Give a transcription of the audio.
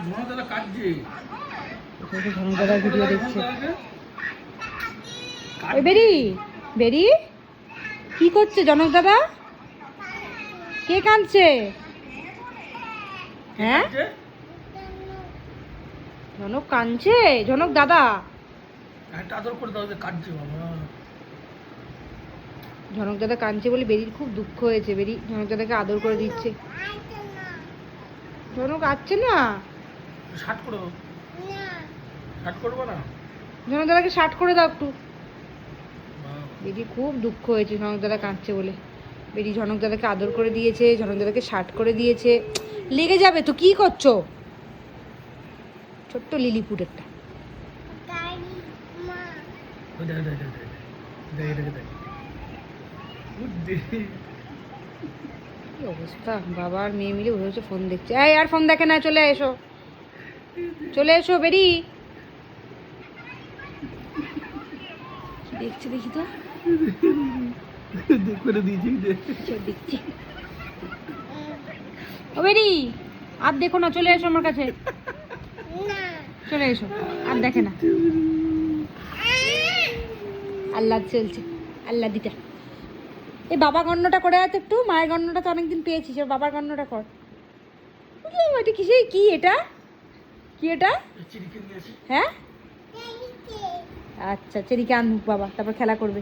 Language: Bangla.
ঝনক দাদার ভিডিও দেখছে। ওই বেরি বেরি কি করছে জনক দাদা? কে কাঁদছে? হ্যাঁ জনক কাঁদছে? জনক দাদা জনক দাদা কাঁদছে বলে বেরির খুব দুঃখ হয়েছে। বেরি জনক দাদাকে আদর করে দিচ্ছে। জনক আসছে না, জনক দাদাকে শার্ট করে দাও একটু। বেরি খুব দুঃখ হয়েছে জনক দাদা কাঁদছে বলে। বেরি জনক দাদাকে আদর করে দিয়েছে, জনক দাদাকে শার্ট করে দিয়েছে। লেগে যাবে তো, কি করছো? ছোট্ট লিলিপুট একটা। কি অবস্থা, বাবা আর মেয়ে মিলে বসে বসে ফোন দেখছে। এই আর ফোন দেখে না, চলে এসো, চলে এসো বেরি। কি দেখছে দেখি তো, দেখছি। ও বেরি আর দেখো না, চলে এসো আমার কাছে, চলে এসো। আর দেখে না, আল্লাহ চলছে, আল্লাহ দিটা। এই বাবা গণ্যটা করে আছে একটু, মায়ের গণ্যটা তো অনেকদিন পেয়েছিস, ওর বাবার গণ্যটা কর। বুঝলাম এটা কিসে, কি এটা, কি এটা? হ্যাঁ আচ্ছা চেরিকে আনবুক বাবা, তারপর খেলা করবে।